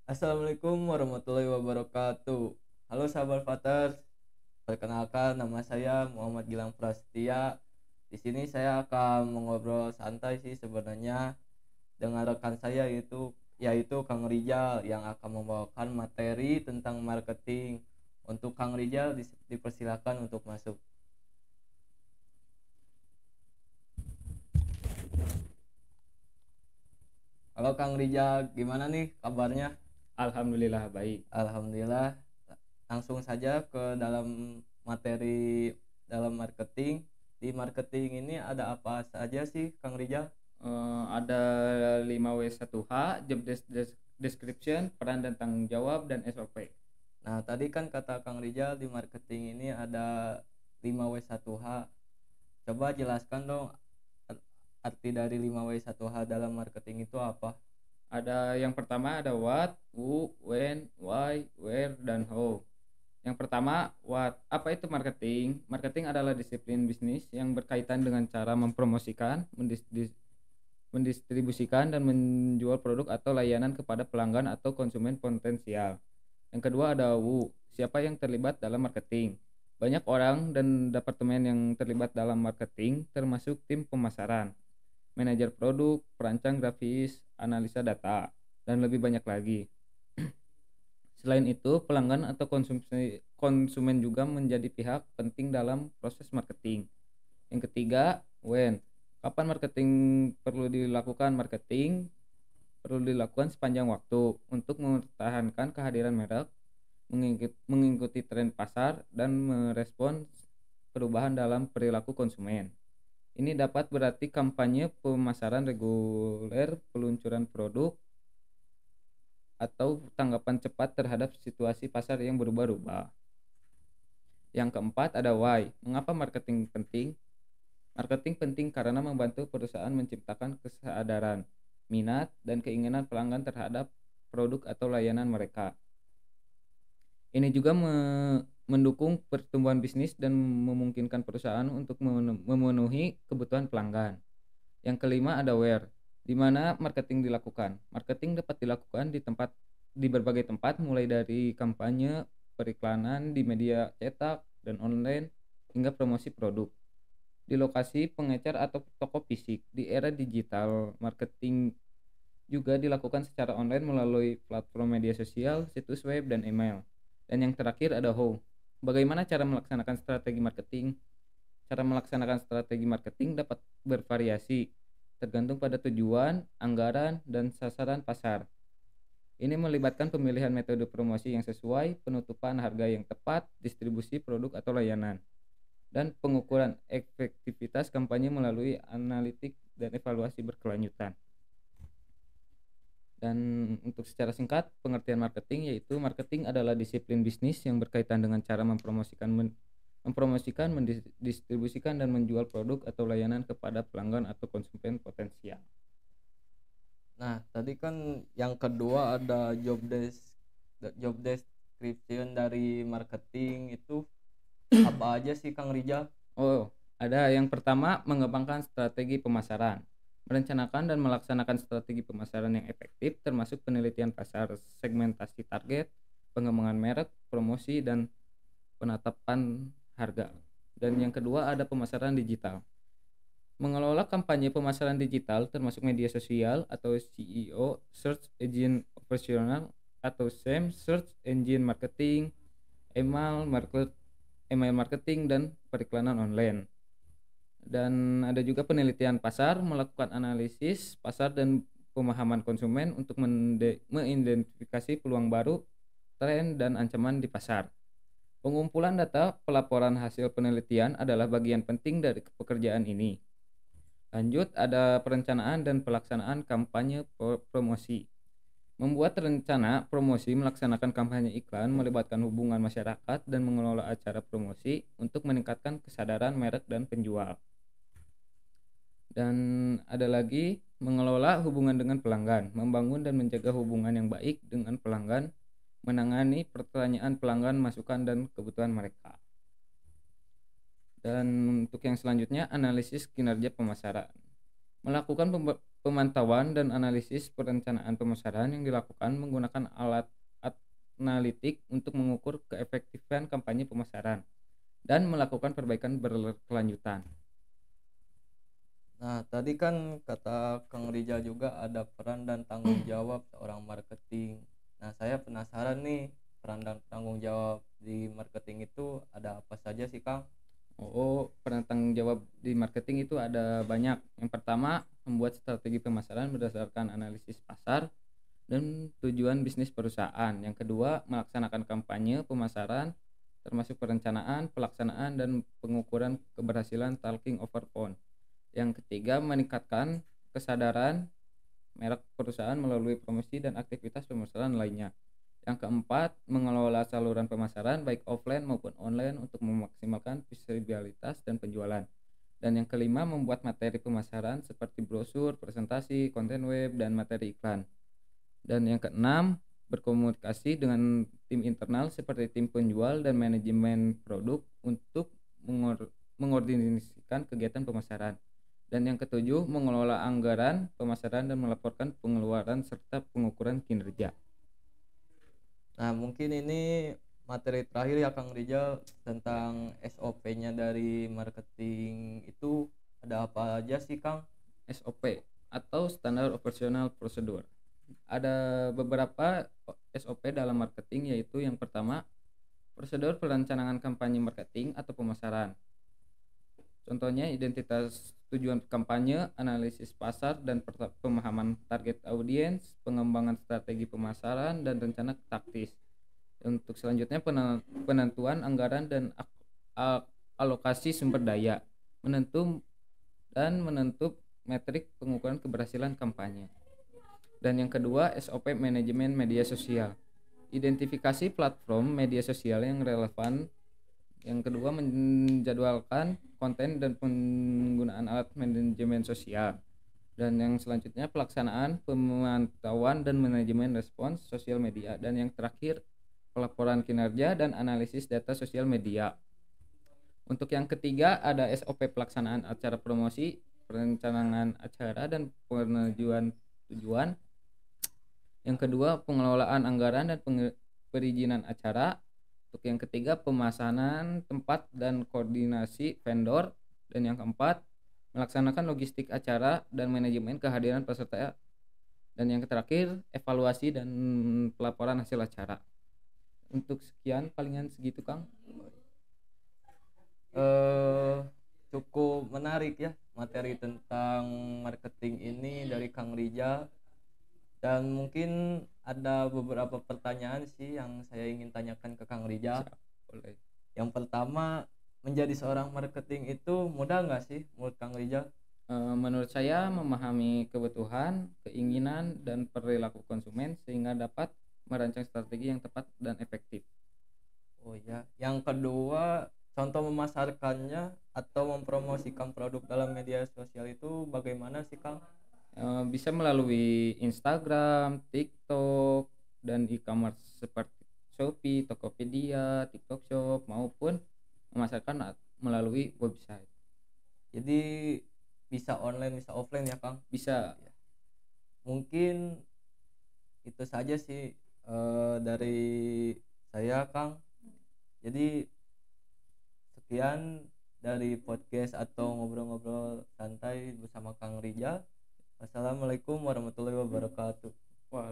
Assalamualaikum warahmatullahi wabarakatuh. Halo sahabat Faters, perkenalkan nama saya Muhammad Gilang Prasetya. Di sini saya akan mengobrol santai sih sebenarnya dengan rekan saya yaitu Kang Rijal yang akan membawakan materi tentang marketing. Untuk Kang Rijal dipersilakan untuk masuk. Halo Kang Rijal, gimana nih kabarnya? Alhamdulillah baik. Alhamdulillah. Langsung saja ke dalam materi dalam marketing. Di marketing ini ada apa saja sih, Kang Rijal? Ada 5W1H, description, peran dan tanggung jawab, dan SOP. Nah, tadi kan kata Kang Rijal di marketing ini ada 5W1H. Coba jelaskan dong arti dari 5W1H dalam marketing itu apa? Ada yang pertama ada what, who, when, why, where, dan how. Yang pertama, what. Apa itu marketing? Marketing adalah disiplin bisnis yang berkaitan dengan cara mempromosikan, mendistribusikan, dan menjual produk atau layanan kepada pelanggan atau konsumen potensial. Yang kedua ada who, siapa yang terlibat dalam marketing. Banyak orang dan departemen yang terlibat dalam marketing, termasuk tim pemasaran, manajer produk, perancang grafis, analisa data, dan lebih banyak lagi. Selain itu, pelanggan atau konsumen juga menjadi pihak penting dalam proses marketing. Yang ketiga, when. Kapan marketing perlu dilakukan? Marketing perlu dilakukan sepanjang waktu untuk mempertahankan kehadiran merek, mengikuti tren pasar, dan merespons perubahan dalam perilaku konsumen. Ini dapat berarti kampanye pemasaran reguler, peluncuran produk, atau tanggapan cepat terhadap situasi pasar yang berubah-ubah. Yang keempat ada why. Mengapa marketing penting? Marketing penting karena membantu perusahaan menciptakan kesadaran, minat, dan keinginan pelanggan terhadap produk atau layanan mereka. Ini juga mendukung pertumbuhan bisnis dan memungkinkan perusahaan untuk memenuhi kebutuhan pelanggan. Yang kelima ada where, di mana marketing dilakukan. Marketing dapat dilakukan di berbagai tempat, mulai dari kampanye, periklanan di media cetak dan online, hingga promosi produk. Di lokasi pengecer atau toko fisik. Di era digital, marketing juga dilakukan secara online melalui platform media sosial, situs web, dan email. Dan yang terakhir ada how. Bagaimana cara melaksanakan strategi marketing? Cara melaksanakan strategi marketing dapat bervariasi, tergantung pada tujuan, anggaran, dan sasaran pasar. Ini melibatkan pemilihan metode promosi yang sesuai, penutupan harga yang tepat, distribusi produk atau layanan, dan pengukuran efektivitas kampanye melalui analitik dan evaluasi berkelanjutan. Dan untuk secara singkat, pengertian marketing yaitu marketing adalah disiplin bisnis yang berkaitan dengan cara mempromosikan, mendistribusikan, dan menjual produk atau layanan kepada pelanggan atau konsumen potensial. Nah, tadi kan yang kedua ada job description dari marketing itu apa aja sih, Kang Rijal? Oh, ada yang pertama, mengembangkan strategi pemasaran. Merencanakan dan melaksanakan strategi pemasaran yang efektif, termasuk penelitian pasar, segmentasi target, pengembangan merek, promosi, dan penetapan harga. Dan yang kedua ada pemasaran digital. Mengelola kampanye pemasaran digital termasuk media sosial atau SEO, Search Engine Operational, atau SEM, Search Engine Marketing, email market, email marketing, dan periklanan online. Dan ada juga penelitian pasar, melakukan analisis pasar dan pemahaman konsumen untuk mengidentifikasi peluang baru, tren, dan ancaman di pasar. Pengumpulan data pelaporan hasil penelitian adalah bagian penting dari pekerjaan ini. Lanjut, ada perencanaan dan pelaksanaan kampanye promosi. Membuat rencana promosi, melaksanakan kampanye iklan, melibatkan hubungan masyarakat, dan mengelola acara promosi untuk meningkatkan kesadaran merek dan penjual. Dan ada lagi mengelola hubungan dengan pelanggan, membangun dan menjaga hubungan yang baik dengan pelanggan, menangani pertanyaan pelanggan, masukan, dan kebutuhan mereka. Dan untuk yang selanjutnya, analisis kinerja pemasaran. Melakukan pemantauan dan analisis perencanaan pemasaran yang dilakukan menggunakan alat analitik untuk mengukur keefektifan kampanye pemasaran dan melakukan perbaikan berkelanjutan. Nah, tadi kan kata Kang Rijal juga ada peran dan tanggung jawab seorang marketing. Nah, saya penasaran nih, peran dan tanggung jawab di marketing itu ada apa saja sih, Kang? Oh, peran tanggung jawab di marketing itu ada banyak. Yang pertama, membuat strategi pemasaran berdasarkan analisis pasar dan tujuan bisnis perusahaan. Yang kedua, melaksanakan kampanye pemasaran termasuk perencanaan, pelaksanaan, dan pengukuran keberhasilan talking over phone. Yang ketiga, meningkatkan kesadaran merek perusahaan melalui promosi dan aktivitas pemasaran lainnya. Yang keempat, mengelola saluran pemasaran baik offline maupun online untuk memaksimalkan visibilitas dan penjualan. Dan yang kelima, membuat materi pemasaran seperti brosur, presentasi, konten web, dan materi iklan. Dan yang keenam, berkomunikasi dengan tim internal seperti tim penjual dan manajemen produk untuk mengordinasikan kegiatan pemasaran. Dan yang ketujuh, mengelola anggaran pemasaran dan melaporkan pengeluaran serta pengukuran kinerja. Nah, mungkin ini materi terakhir ya Kang Rijal tentang SOP-nya dari marketing itu ada apa aja sih, Kang? SOP atau Standard Operational Procedure. Ada beberapa SOP dalam marketing, yaitu yang pertama, prosedur perencanaan kampanye marketing atau pemasaran. Contohnya identitas tujuan kampanye, analisis pasar dan pemahaman target audiens, pengembangan strategi pemasaran dan rencana taktis. Untuk selanjutnya, penentuan anggaran dan alokasi sumber daya, menentu metrik pengukuran keberhasilan kampanye. Dan yang kedua, SOP manajemen media sosial. Identifikasi platform media sosial yang relevan. Yang kedua, menjadwalkan konten dan penggunaan alat manajemen sosial. Dan yang selanjutnya, pelaksanaan pemantauan dan manajemen respons sosial media. Dan yang terakhir, pelaporan kinerja dan analisis data sosial media. Untuk yang ketiga, ada SOP pelaksanaan acara promosi, perencanaan acara dan penujuan tujuan. Yang kedua, pengelolaan anggaran dan perizinan acara. Untuk yang ketiga, pemesanan tempat dan koordinasi vendor. Dan yang keempat, melaksanakan logistik acara dan manajemen kehadiran peserta. Dan yang terakhir, evaluasi dan pelaporan hasil acara. Untuk sekian, palingan segitu, Kang. Cukup menarik ya materi tentang marketing ini dari Kang Rijal. Dan mungkin ada beberapa pertanyaan sih yang saya ingin tanyakan ke Kang Rijal. Boleh. Yang pertama, menjadi seorang marketing itu mudah nggak sih menurut Kang Rijal? Menurut saya, memahami kebutuhan, keinginan, dan perilaku konsumen sehingga dapat merancang strategi yang tepat dan efektif. Oh ya. Yang kedua, contoh memasarkannya atau mempromosikan produk dalam media sosial itu bagaimana sih, Kang? Bisa melalui Instagram, TikTok, dan e-commerce seperti Shopee, Tokopedia, TikTok Shop, maupun memasarkan melalui website. Jadi bisa online, bisa offline ya, Kang? Bisa. Ya. Mungkin itu saja sih dari saya, Kang. Jadi sekian dari podcast atau ngobrol-ngobrol santai bersama Kang Rijal. Wassalamualaikum warahmatullahi wabarakatuh. Wah,